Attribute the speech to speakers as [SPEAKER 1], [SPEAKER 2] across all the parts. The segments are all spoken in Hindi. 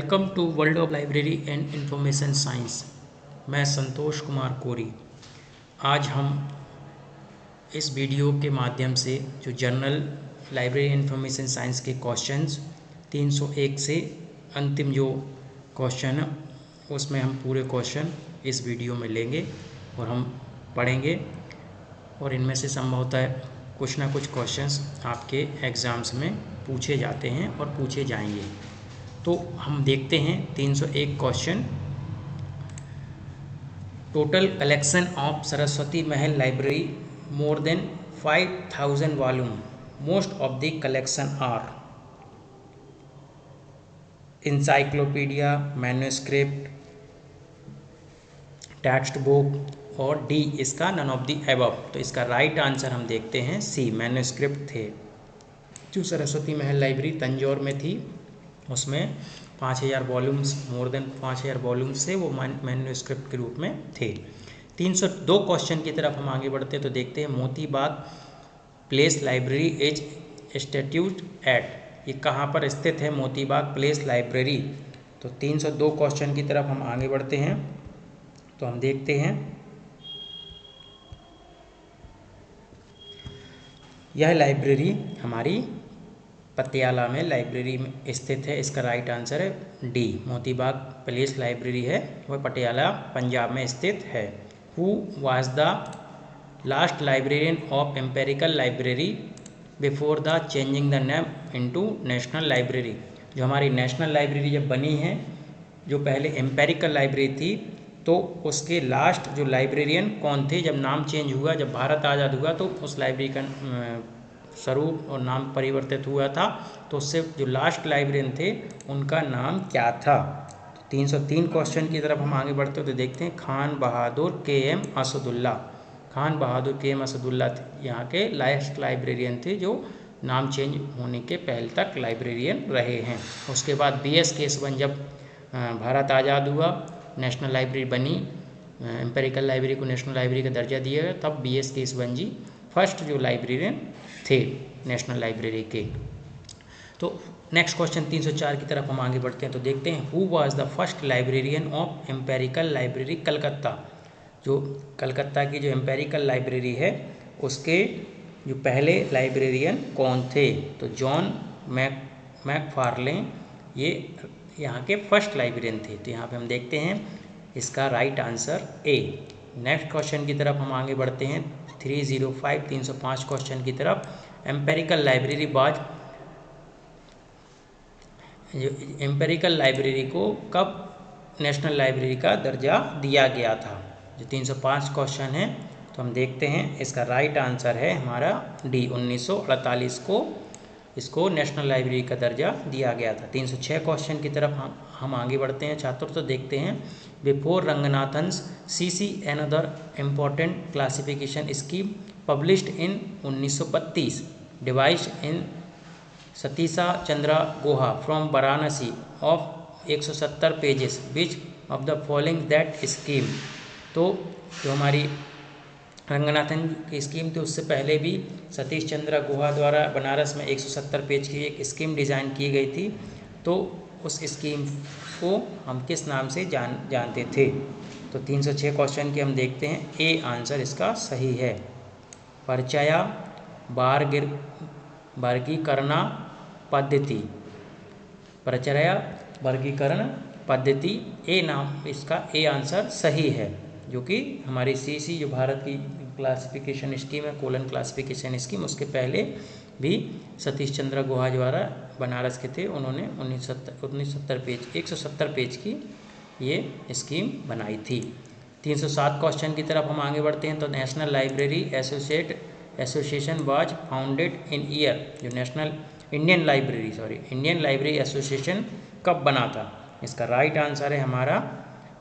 [SPEAKER 1] Welcome to world of library and information science. मैं संतोष कुमार कोरी। आज हम इस वीडियो के माध्यम से जो जर्नल लाइब्रेरी इंफॉर्मेशन साइंस के क्वेश्चंस 301 से अंतिम जो क्वेश्चन है उसमें हम पूरे क्वेश्चन इस वीडियो में लेंगे और हम पढ़ेंगे और इनमें से संभवतः कुछ ना कुछ क्वेश्चंस आपके एग्ज़ाम्स में पूछे जाते हैं और पूछे जाएंगे। तो हम देखते हैं 301 question. Total collection of Saraswati Mahal library more than 5000 volume. Most of the collection are encyclopedia, manuscript, textbook और डी इसका नन ऑफ द एबव। तो इसका राइट आंसर हम देखते हैं सी, मैन्युस्क्रिप्ट थे। जो सरस्वती महल लाइब्रेरी तंजौर में थी उसमें 5000 वॉल्यूम्स, मोर देन 5000 वॉल्यूम्स से वो मैन्युस्क्रिप्ट के रूप में थे। 302 क्वेश्चन की तरफ हम आगे बढ़ते हैं तो देखते हैं Moti Bagh palace library is institute at. ये कहाँ पर स्थित है मोती बाग प्लेस लाइब्रेरी? तो 302 क्वेश्चन की तरफ हम आगे बढ़ते हैं तो हम देखते हैं यह लाइब्रेरी हमारी पटियाला में लाइब्रेरी में स्थित है। इसका राइट आंसर है डी, मोती बाग प्लेस लाइब्रेरी है वह पटियाला पंजाब में स्थित है। Who was the last librarian of empirical library before the changing the name into national library? जो हमारी नेशनल लाइब्रेरी जब बनी है, जो पहले एम्पेरिकल लाइब्रेरी थी, तो उसके लास्ट जो लाइब्रेरियन कौन थे? जब नाम चेंज हुआ, जब भारत आज़ाद हुआ तो उस लाइब्रेरी का स्वरूप और नाम परिवर्तित हुआ था, तो उससे जो लास्ट लाइब्रेरियन थे उनका नाम क्या था? 303 क्वेश्चन की तरफ हम आगे बढ़ते हो तो देखते हैं खान बहादुर के.एम. असदुल्ला। खान बहादुर के.एम. असदुल्ला यहाँ के लास्ट लाइब्रेरियन थे जो नाम चेंज होने के पहले तक लाइब्रेरियन रहे हैं। उसके बाद B.S. केशवन, जब भारत आज़ाद हुआ, नेशनल लाइब्रेरी बनी, एम्पेरिकल लाइब्रेरी को नेशनल लाइब्रेरी का दर्जा दिया गया, तब B.S. केशवन जी फर्स्ट जो लाइब्रेरियन थे नेशनल लाइब्रेरी के। तो नेक्स्ट क्वेश्चन 304 की तरफ हम आगे बढ़ते हैं तो देखते हैं who was the first librarian of empirical library Calcutta? जो कलकत्ता की जो एम्पेरिकल लाइब्रेरी है उसके जो पहले लाइब्रेरियन कौन थे? तो जॉन मैकफार्लेन ये यहाँ के फर्स्ट लाइब्रेरियन थे। तो यहाँ पे हम देखते हैं इसका राइट आंसर ए। नेक्स्ट क्वेश्चन की तरफ हम आगे बढ़ते हैं 305 क्वेश्चन की तरफ। एम्पेरिकल लाइब्रेरी बाज, जो एम्पेरिकल लाइब्रेरी को कब नेशनल लाइब्रेरी का दर्जा दिया गया था? जो 305 क्वेश्चन है तो हम देखते हैं इसका राइट आंसर है हमारा डी, 1948 को इसको नेशनल लाइब्रेरी का दर्जा दिया गया था। 306 क्वेश्चन की तरफ हम आगे बढ़ते हैं छात्रों तो देखते हैं before Ranganathan's CC another important classification scheme published in 1932 devised in Satisha Chandra Guha from Varanasi of 170 pages which of the following that scheme? तो जो हमारी रंगनाथन की स्कीम थी उससे पहले भी सतीश चंद्र गुहा द्वारा बनारस में 170 पेज की एक स्कीम डिज़ाइन की गई थी। तो उस स्कीम को हम किस नाम से जानते थे? तो 306 क्वेश्चन की हम देखते हैं ए आंसर इसका सही है। परिचया वर्गीकरण पद्धति, परिचया वर्गीकरण पद्धति ए नाम इसका ए आंसर सही है, जो कि हमारी CC जो भारत की क्लासिफिकेशन स्कीम है, कोलन क्लासिफिकेशन स्कीम, उसके पहले भी सतीश चंद्र गुहा द्वारा बनारस के थे, उन्होंने 170 पेज की ये स्कीम बनाई थी। 307 क्वेश्चन की तरफ हम आगे बढ़ते हैं तो national library association was founded in year. जो इंडियन लाइब्रेरी एसोसिएशन कब बना था? इसका राइट आंसर है हमारा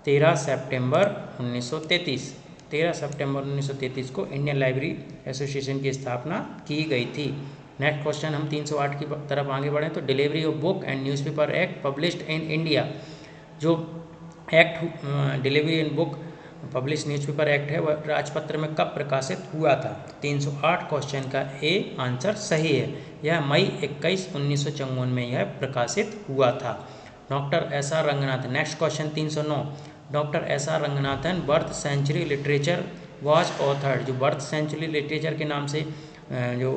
[SPEAKER 1] 13 सितंबर 1933। 13 सितंबर 1933 को इंडियन लाइब्रेरी एसोसिएशन की स्थापना की गई थी। नेक्स्ट क्वेश्चन हम 308 की तरफ आगे बढ़ें तो delivery of book and newspaper act published in India. जो act delivery and book publish newspaper act है वह राजपत्र में कब प्रकाशित हुआ था? 308 क्वेश्चन का ए आंसर सही है। यह मई 21, 1954 में यह प्रकाशित हुआ था। Doctor S R Ranganathan. Next question 309, doctor S R Ranganathan birth century literature was authored. जो बर्थ सेंचुरी लिटरेचर के नाम से जो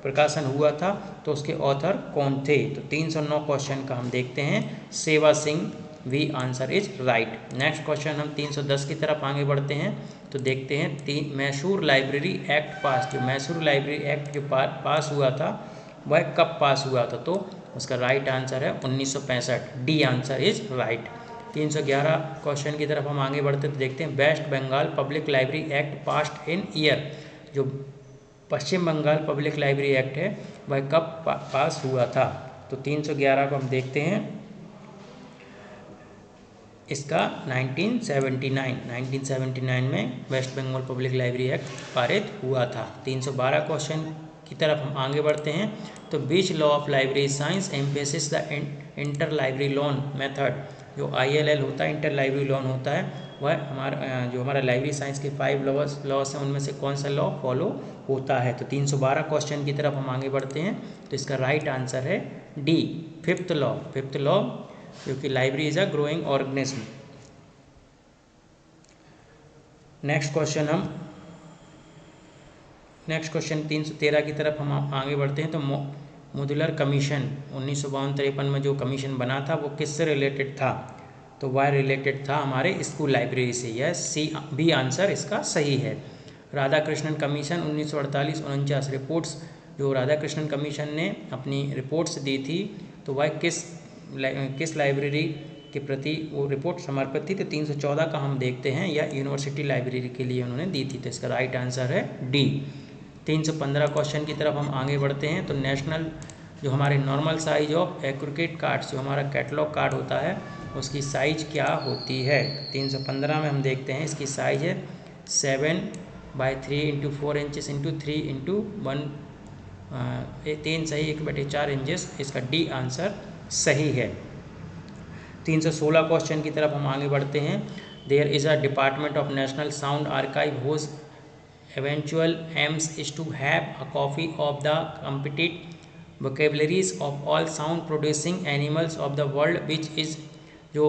[SPEAKER 1] प्रकाशन हुआ था तो उसके ऑथर कौन थे? तो 309 क्वेश्चन का हम देखते हैं Seva Singh, B answer is right. Next question हम 310 की तरफ आगे बढ़ते हैं तो देखते हैं मैसूर लाइब्रेरी एक्ट पास। जो मैसूर लाइब्रेरी एक्ट जो पास हुआ था वह कब पास हुआ था? तो उसका राइट आंसर है 1965, डी आंसर इज राइट। 311 क्वेश्चन की तरफ हम आगे बढ़ते तो देखते हैं West Bengal public library act passed in year. जो पश्चिम बंगाल पब्लिक लाइब्रेरी एक्ट है वह कब पास हुआ था? तो 311 को हम देखते हैं, इसका 1979 में West Bengal public library act पारित हुआ था। 312 क्वेश्चन की तरफ हम आगे बढ़ते हैं तो which law of library science emphasis the inter library loan method. जो ILL होता है, इंटर लाइब्रेरी लोन होता है, वह हमारा लाइब्रेरी साइंस के 5 लॉस हैं उनमें से कौन सा लॉ फॉलो होता है? तो 312 क्वेश्चन की तरफ हम आगे बढ़ते हैं तो इसका राइट आंसर है डी, फिफ्थ लॉ, क्योंकि library is a growing organism. Next question 313 की तरफ हम आगे बढ़ते हैं तो मॉड्यूलर कमीशन 1952-53 में जो कमीशन बना था वो किससे रिलेटेड था? तो वह रिलेटेड था हमारे स्कूल लाइब्रेरी से। यह बी आंसर इसका सही है। राधाकृष्णन कमीशन 1948-49 रिपोर्ट्स, जो राधाकृष्णन कमीशन ने अपनी रिपोर्ट्स दी थी तो वह किस लाइब्रेरी के प्रति वो रिपोर्ट समर्पित थी? तो 314 का हम देखते हैं, यह यूनिवर्सिटी लाइब्रेरी के लिए उन्होंने दी थी। तो इसका राइट आंसर है डी। 315 क्वेश्चन की तरफ हम आगे बढ़ते हैं तो नेशनल जो हमारे normal size of accurate cards, जो हमारा कैटलॉग कार्ड होता है उसकी साइज क्या होती है? 315 में हम देखते हैं इसकी साइज है 7/3 × 4 इंचेस × 3 × 1, 3 सही 1/4 इंचेस। इसका डी आंसर सही है। 316 क्वेश्चन की तरफ हम आगे बढ़ते हैं। There is a department of national sound archive whose eventual aims is to have a copy of the complete vocabularies of all sound producing animals of the world which is। जो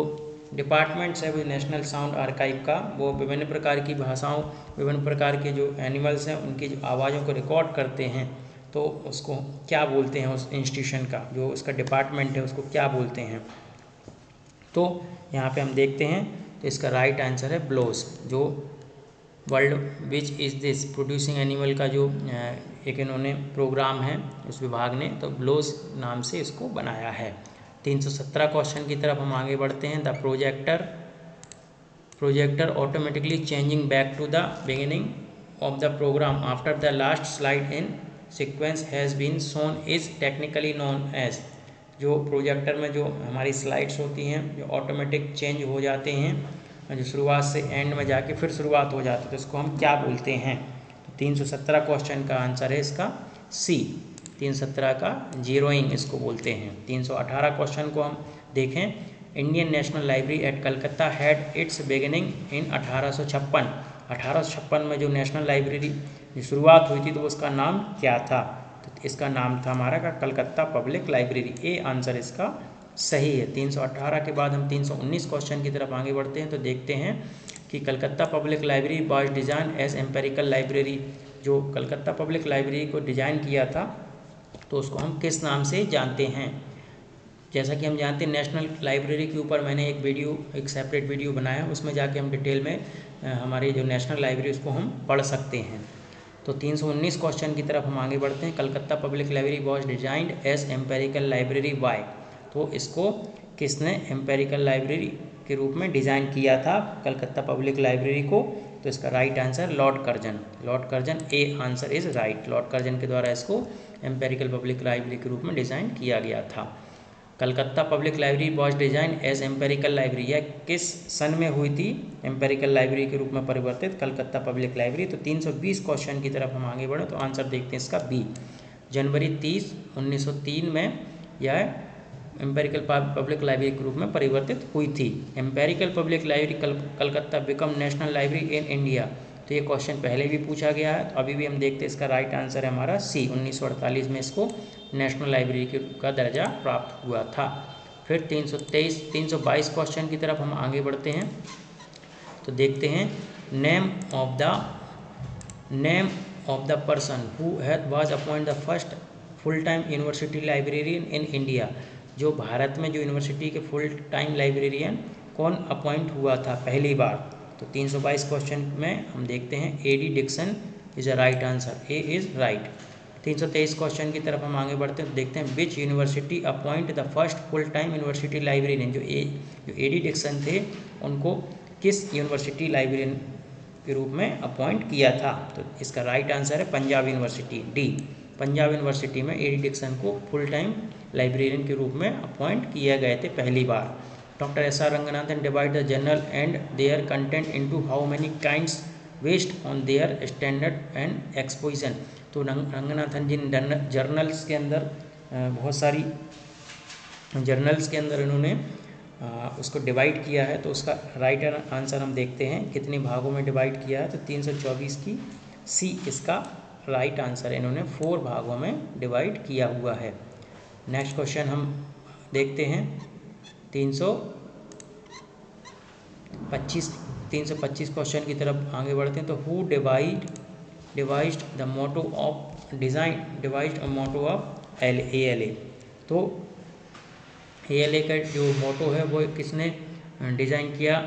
[SPEAKER 1] डिपार्टमेंट्स है वो नेशनल साउंड आर्काइव का, वो विभिन्न प्रकार की भाषाओं, विभिन्न प्रकार के जो एनिमल्स हैं उनकी जो आवाज़ों को रिकॉर्ड करते हैं तो उसको क्या बोलते हैं? उस इंस्टीट्यूशन का जो उसका डिपार्टमेंट है उसको क्या बोलते हैं? तो यहाँ पे हम देखते हैं तो इसका राइट आंसर है ब्लोस। जो world which is this producing animal का जो एक इन्होंने प्रोग्राम है उस विभाग ने, तो ब्लोस नाम से इसको बनाया है। 317 क्वेश्चन की तरफ हम आगे बढ़ते हैं। The projector automatically changing back to the beginning of the programme after the last slide in sequence has been shown is technically known as. जो प्रोजेक्टर में जो हमारी स्लाइड्स होती हैं जो ऑटोमेटिक चेंज हो जाते हैं, जो शुरुआत से एंड में जाके फिर शुरुआत हो जाती है, तो इसको हम क्या बोलते हैं? तो 317 क्वेश्चन का आंसर है इसका सी। 317 का जीरोइंग इसको बोलते हैं। 318 क्वेश्चन को हम देखें। Indian national library at Calcutta had it's beginning in 1856। 1856 में जो नेशनल लाइब्रेरी की शुरुआत हुई थी तो उसका नाम क्या था? तो इसका नाम था हमारा का Calcutta public library. A answer इसका सही है। 318 के बाद हम 319 क्वेश्चन की तरफ आगे बढ़ते हैं तो देखते हैं कि Calcutta public library was design as imperial library. जो कलकत्ता पब्लिक लाइब्रेरी को डिजाइन किया था तो उसको हम किस नाम से जानते हैं? जैसा कि हम जानते हैं नेशनल लाइब्रेरी के ऊपर मैंने एक सेपरेट वीडियो बनाया, उसमें जाके हम डिटेल में हमारी जो नेशनल लाइब्रेरी उसको हम पढ़ सकते हैं। तो 319 क्वेश्चन की तरफ हम आगे बढ़ते हैं। Calcutta public library was designed as imperial library by. तो इसको किसने एम्पेरिकल लाइब्रेरी के रूप में डिज़ाइन किया था कलकत्ता पब्लिक लाइब्रेरी को? तो इसका right answer Lord Curzon. A answer is right. Lord Curzon के द्वारा इसको एम्पेरिकल पब्लिक लाइब्रेरी के रूप में डिज़ाइन किया गया था। Calcutta public library was design as imperial library, यह किस सन में हुई थी एम्पेरिकल लाइब्रेरी के रूप में परिवर्तित कलकत्ता पब्लिक लाइब्रेरी? तो 320 क्वेश्चन की तरफ हम आगे बढ़े तो आंसर देखते हैं इसका बी। जनवरी 30, 1903 में यह एम्पेरिकल पब्लिक लाइब्रेरी के रूप में परिवर्तित हुई थी। Empirical public library Calcutta become national library in India. तो ये क्वेश्चन पहले भी पूछा गया है, तो अभी भी हम देखते हैं इसका राइट आंसर है हमारा सी। 1948 में इसको नेशनल लाइब्रेरी का दर्जा प्राप्त हुआ था। फिर 322 क्वेश्चन की तरफ हम आगे बढ़ते हैं तो देखते हैं name of the person who was appoint the first full time university librarian in India. जो भारत में जो यूनिवर्सिटी के फुल टाइम लाइब्रेरियन कौन अपॉइंट हुआ था पहली बार। तो 322 क्वेश्चन में हम देखते हैं A.D. Dickson is a right answer, A is right. 323 question की तरफ हम आगे बढ़ते हैं तो देखते हैं which university appoint the first full time university librarian. जो A.D. डिक्सन थे उनको किस यूनिवर्सिटी लाइब्रेरियन के रूप में अपॉइंट किया था। तो इसका राइट आंसर है Punjab university, D. Punjab university में A.D. डिक्सन को फुल टाइम लाइब्रेरियन के रूप में अपॉइंट किए गए थे पहली बार। Doctor S.R. Ranganathan divide the journal and their content into how many kinds based on their standard and exposition. तो रंगनाथन जी जर्नल्स के अंदर बहुत सारी जर्नल्स के अंदर इन्होंने उसको डिवाइड किया है। तो उसका राइट आंसर हम देखते हैं कितने भागों में डिवाइड किया है। तो 324 की सी इसका राइट आंसर, इन्होंने 4 भागों में डिवाइड किया हुआ है। नेक्स्ट क्वेश्चन हम देखते हैं 325 क्वेश्चन की तरफ आगे बढ़ते हैं। तो who devised the motto of ALA। तो ALA का जो मोटो है वो किसने डिज़ाइन किया,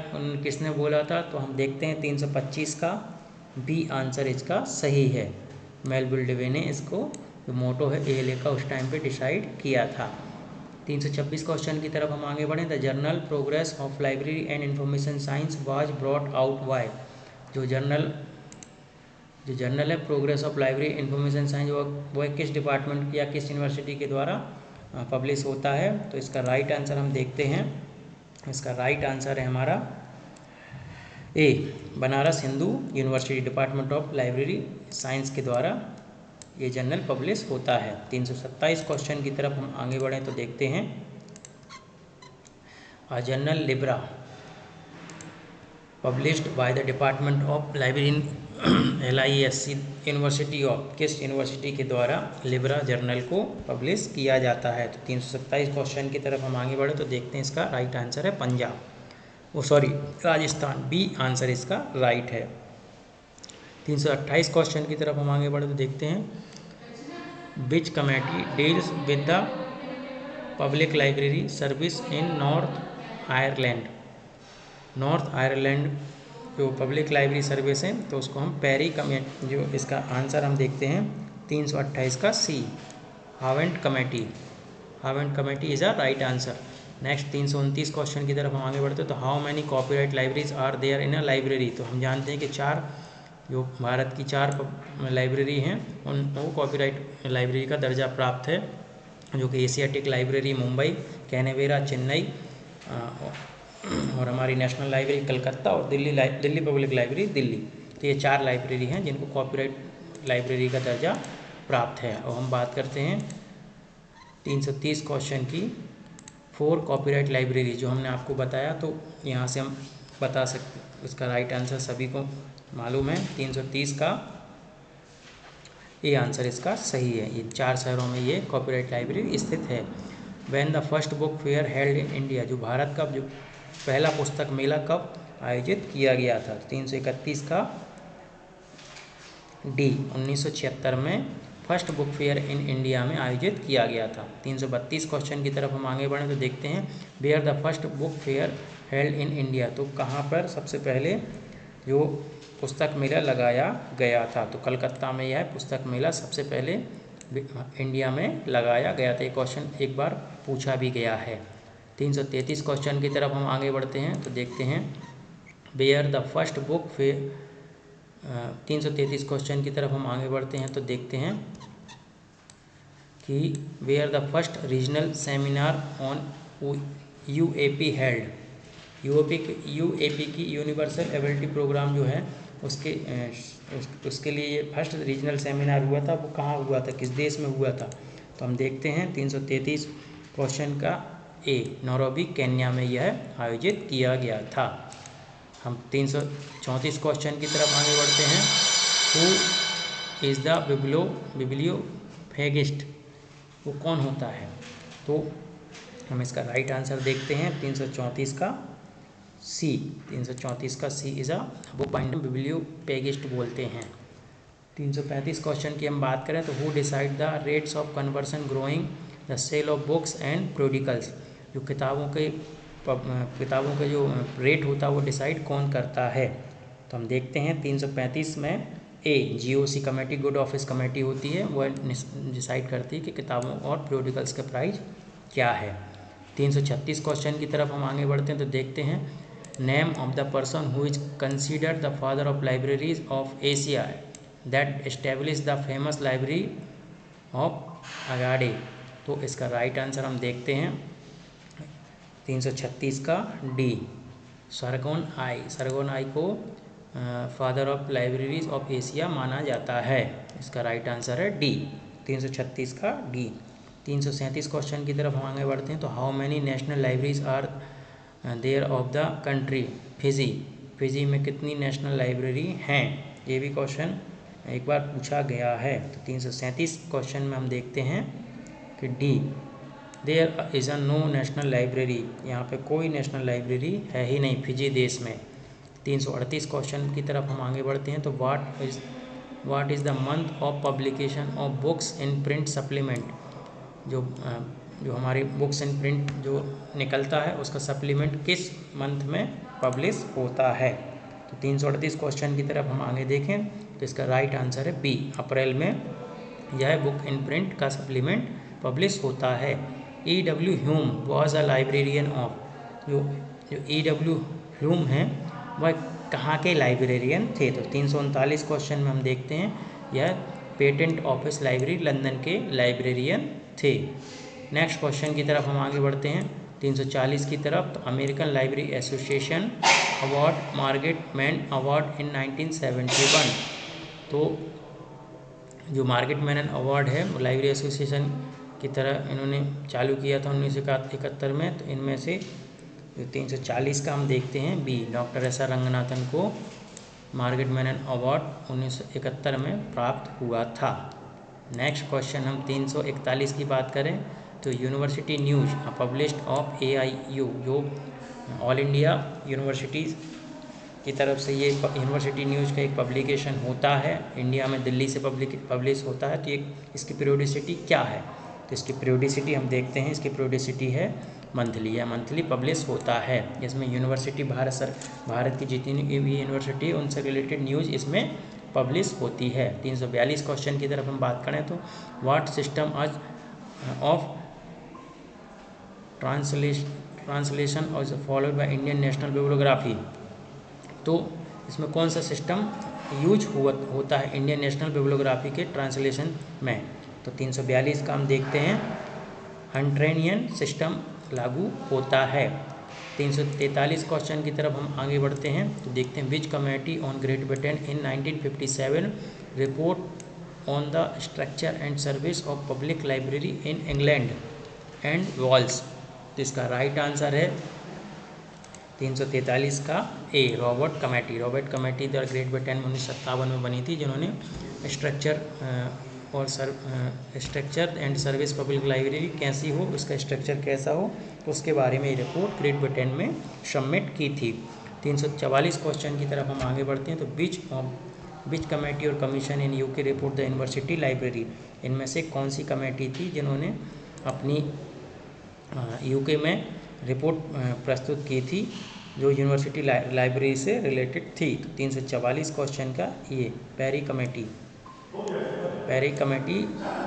[SPEAKER 1] किसने बोला था। तो हम देखते हैं 325 का बी आंसर इसका सही है। मेलविल डेवे ने इसको जो मोटो है ALA का उस टाइम पे डिसाइड किया था। 326 क्वेश्चन की तरफ हम आगे बढ़ें। The journal progress of library and information science was brought out by. जो जर्नल है progress of library information science वो किस डिपार्टमेंट या किस यूनिवर्सिटी के द्वारा पब्लिश होता है। तो इसका राइट आंसर हम देखते हैं, इसका राइट आंसर है हमारा A, Banaras Hindu university department of library science के द्वारा ये जर्नल पब्लिश होता है। 327 क्वेश्चन की तरफ हम आगे बढ़ें तो देखते हैं journal Libra published by the department of library LISC university of, किस यूनिवर्सिटी के द्वारा लिब्रा जर्नल को पब्लिश किया जाता है। तो 327 क्वेश्चन की तरफ हम आगे बढ़े तो देखते हैं इसका राइट आंसर है पंजाब, राजस्थान, बी आंसर इसका राइट है। 328 क्वेश्चन की तरफ हम आगे बढ़े तो देखते हैं which committee deals with the public library service in north Ireland जो पब्लिक लाइब्रेरी सर्विस है तो उसको हम पेरी कमेटी, जो इसका आंसर हम देखते हैं 328 का C, haven't committee is a right answer. Next 329 question की तरफ हम आगे बढ़ते हैं। तो how many copyright libraries are there in a library. तो हम जानते हैं कि 4 जो भारत की 4 लाइब्रेरी हैं उनको कॉपीराइट लाइब्रेरी का दर्जा प्राप्त है, जो कि Asiatic library Mumbai, Canberra Chennai और हमारी नेशनल लाइब्रेरी कलकत्ता और दिल्ली पब्लिक लाइब्रेरी दिल्ली। तो ये 4 लाइब्रेरी हैं जिनको कॉपीराइट लाइब्रेरी का दर्जा प्राप्त है। और हम बात करते हैं 330 क्वेश्चन की 4 कॉपीराइट लाइब्रेरी जो हमने आपको बताया। तो यहाँ से हम बता सकते इसका राइट आंसर सभी को मालूम है, 330 का ये आंसर इसका सही है। ये 4 शहरों में ये कॉपीराइट लाइब्रेरी स्थित है। When the first book fair held in India, जो भारत का जो पहला पुस्तक मेला कब आयोजित किया गया था। 331 का डी, 1976 में first book fair in India में आयोजित किया गया था। 332 क्वेश्चन की तरफ हम आगे बढ़ें तो देखते हैं where the first book fair held in India. तो कहाँ पर सबसे पहले जो पुस्तक मेला लगाया गया था। तो कलकत्ता में यह पुस्तक मेला सबसे पहले इंडिया में लगाया गया था। ये क्वेश्चन एक बार पूछा भी गया है। 333 क्वेश्चन की तरफ हम आगे बढ़ते हैं तो देखते हैं where the first book fair 333 question की तरफ हम आगे बढ़ते हैं तो देखते हैं कि where the first regional seminar on UAP held. UAP की यूनिवर्सल एबिलिटी प्रोग्राम जो है उसके लिए ये फर्स्ट रीजनल सेमिनार हुआ था, वो कहाँ हुआ था, किस देश में हुआ था। तो हम देखते हैं 333 क्वेश्चन का ए, नैरोबी केन्या में यह आयोजित किया गया था। हम 334 क्वेश्चन की तरफ आगे बढ़ते हैं। हु इज़ द बिब्लियोफेगिस्ट, वो कौन होता है। तो हम इसका राइट आंसर देखते हैं 334 का सी। 334 का C is a book binder bibliopegist बोलते हैं। 335 क्वेश्चन की हम बात करें तो who decide the rates of conversion growing the sale of books and periodicals. जो किताबों के जो रेट होता है वो डिसाइड कौन करता है। तो हम देखते हैं 335 में A GOC committee, good office committee होती है, वो डिसाइड करती है कि किताबों और प्रोडिकल्स का प्राइस क्या है। 336 क्वेश्चन की तरफ हम आगे बढ़ते हैं तो देखते हैं name of the person who is considered the father of libraries of Asia that establish the famous library of Agade. तो इसका राइट आंसर हम देखते हैं 336 का डी सरगोन आई को father of libraries of Asia माना जाता है। इसका राइट आंसर है डी 336 का डी। 337 क्वेश्चन की तरफ हम आगे बढ़ते हैं तो how many national libraries are there of the country Fiji में कितनी नेशनल लाइब्रेरी हैं, ये भी क्वेश्चन एक बार पूछा गया है। तो 337 क्वेश्चन में हम देखते हैं कि D there is a no national library, यहाँ पे कोई नेशनल लाइब्रेरी है ही नहीं फिजी देश में। 338 क्वेश्चन की तरफ हम आगे बढ़ते हैं तो what is the month of publication of books in print supplement. जो हमारी बुक्स इन प्रिंट जो निकलता है उसका सप्लीमेंट किस मंथ में पब्लिश होता है। तो 338 क्वेश्चन की तरफ हम आगे देखें तो इसका राइट आंसर है बी अप्रैल में यह बुक इन प्रिंट का सप्लीमेंट पब्लिश होता है। E.W. Hume was a librarian of. जो E.W. ह्यूम हैं वह कहाँ के लाइब्रेरियन थे। तो 339 क्वेश्चन में हम देखते हैं यह पेटेंट ऑफिस लाइब्रेरी लंदन के लाइब्रेरियन थे। नेक्स्ट क्वेश्चन की तरफ हम आगे बढ़ते हैं 340 की तरफ। तो American library association award Margaret man award in 1971। तो जो मार्गेट मैन अवार्ड है वो लाइब्रेरी एसोसिएशन की तरह इन्होंने चालू किया था 1971 में। तो इनमें से 340 का हम देखते हैं B doctor S R Ranganathan को मार्गेट मैनन अवार्ड 1971 में प्राप्त हुआ था। नेक्स्ट क्वेश्चन हम 341 की बात करें तो university news published of AIU, जो ऑल इंडिया यूनिवर्सिटीज़ की तरफ से ये यूनिवर्सिटी न्यूज़ का एक पब्लिकेशन होता है, इंडिया में दिल्ली से पब्लिश होता है। तो ये इसकी पीरियोडिसिटी क्या है। तो इसकी पीरियोडिसिटी हम देखते हैं, इसकी पीरियोडिसिटी है मंथली या मंथली पब्लिश होता है। इसमें यूनिवर्सिटी भारत की जितनी भी यूनिवर्सिटी है उनसे रिलेटेड न्यूज़ इसमें पब्लिश होती है। 342 क्वेश्चन की तरफ हम बात करें तो व्हाट सिस्टम ऑफ ट्रांसलेशन और followed by Indian national bibliography. तो इसमें कौन सा सिस्टम यूज होता है इंडियन नेशनल बिब्लियोग्राफी के ट्रांसलेशन में। तो 342 का हम देखते हैं हंट्रेनियन सिस्टम लागू होता है। 343 क्वेश्चन की तरफ हम आगे बढ़ते हैं तो देखते हैं which committee on Great Britain in 1957 report on the structure and service of public library in England and Wales. तो इसका राइट आंसर है 343 का A Robert committee the Great Britain में 1957 में बनी थी, जिन्होंने structure and service public library कैसी हो, उसका स्ट्रक्चर कैसा हो, तो उसके बारे में ये रिपोर्ट ग्रेट ब्रिटेन में सबमिट की थी। 344 क्वेश्चन की तरफ हम आगे बढ़ते हैं तो विच कमेटी और commission in UK report the university library. इनमें से कौन सी कमेटी थी जिन्होंने अपनी यूके में रिपोर्ट प्रस्तुत की थी जो यूनिवर्सिटी लाइब्रेरी से रिलेटेड थी। तो 344 क्वेश्चन का ये पेरी कमेटी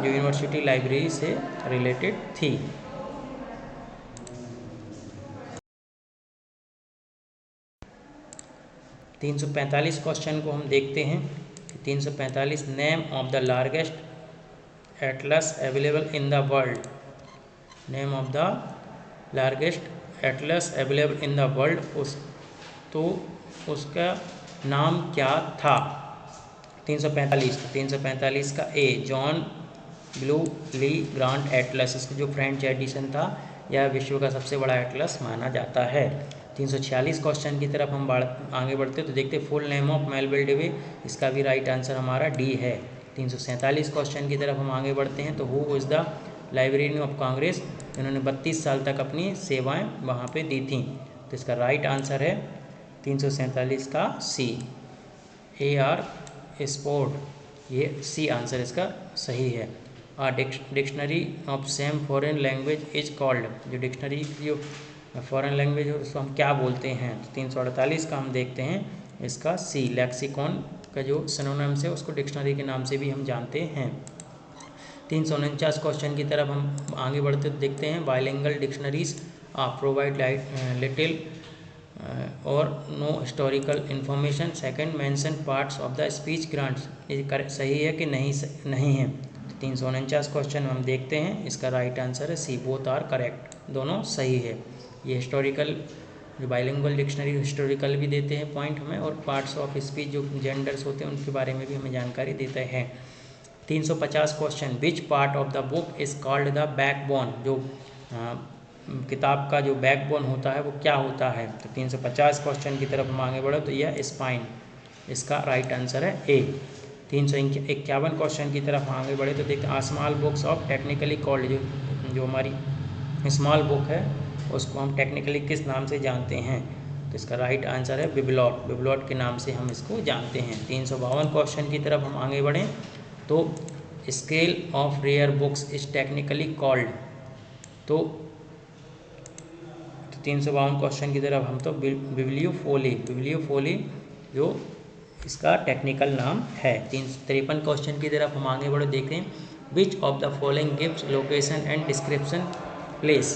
[SPEAKER 1] जो यूनिवर्सिटी लाइब्रेरी से रिलेटेड थी। तो 345 क्वेश्चन को हम देखते हैं। 345 name of the largest Atlas available in the world. Name of the largest Atlas available in the world, उसका नाम क्या था। 345 का ए जॉन ब्लू ली ग्रांट एटलस। इसका जो फ्रेंच एडिशन था यह विश्व का सबसे बड़ा एटलस माना जाता है। 346 क्वेश्चन की तरफ हम आगे बढ़ते तो देखते full name of Melvil Dewey. इसका भी राइट आंसर हमारा डी है। 347 क्वेश्चन की तरफ हम आगे बढ़ते हैं तो who is the librarian of Congress. इन्होंने 32 साल तक अपनी सेवाएं वहाँ पे दी थी। तो इसका राइट आंसर है 347 का सी, AR स्पोर्ट, ये सी आंसर इसका सही है। Dictionary of same foreign language is called, जो डिक्शनरी जो फॉरेन लैंग्वेज है उसको हम क्या बोलते हैं? तो 348 का हम देखते हैं इसका सी, लेक्सिकॉन का जो सिनोनिम्स है उसको डिक्शनरी के नाम से भी हम जानते हैं। 349 क्वेश्चन की तरफ हम आगे बढ़ते देखते हैं। Bilingual dictionaries provide little or no historical information. Second, mention parts of the speech grants, ये सही है कि नहीं है? तो 349 क्वेश्चन हम देखते हैं, इसका राइट आंसर है सी, बोथ आर करेक्ट, दोनों सही है। ये हिस्टोरिकल, जो बाइलिंगुअल डिक्शनरी हिस्टोरिकल भी देते हैं पॉइंट हमें, और पार्ट्स ऑफ स्पीच जो जेंडर्स होते हैं उनके बारे में भी हमें जानकारी देते हैं। 350 question, which part of the book is called the backbone, जो किताब का जो बैकबोन होता है वो क्या होता है? तो 350 क्वेश्चन की तरफ हम आगे बढ़े तो यह स्पाइन, इसका राइट आंसर है ए। 351 क्वेश्चन की तरफ आगे बढ़े तो देखते हैं small books of technically called, जो हमारी स्मॉल बुक है उसको हम टेक्निकली किस नाम से जानते हैं? तो इसका राइट आंसर है बिबलॉट, बिबलॉट के नाम से हम इसको जानते हैं। 352 क्वेश्चन की तरफ हम आगे बढ़ें तो scale of rare books is technically called, तो 352 क्वेश्चन की तरफ हम तो बिब्लियोफोली जो इसका टेक्निकल नाम है। 353 क्वेश्चन की तरफ हम आगे बढ़े देखते हैं विच of the following gives location and description place.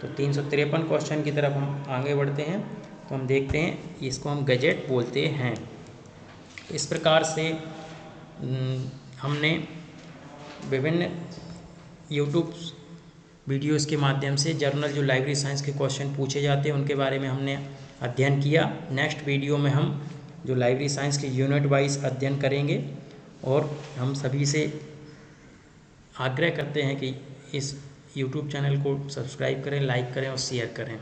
[SPEAKER 1] तो 353 क्वेश्चन की तरफ हम आगे बढ़ते हैं तो हम देखते हैं इसको हम गजेट बोलते हैं। इस प्रकार से हमने विभिन्न यूट्यूब वीडियोस के माध्यम से जर्नल जो लाइब्रेरी साइंस के क्वेश्चन पूछे जाते हैं उनके बारे में हमने अध्ययन किया। नेक्स्ट वीडियो में हम जो लाइब्रेरी साइंस के यूनिट वाइज अध्ययन करेंगे, और हम सभी से आग्रह करते हैं कि इस यूट्यूब चैनल को सब्सक्राइब करें, लाइक करें और शेयर करें।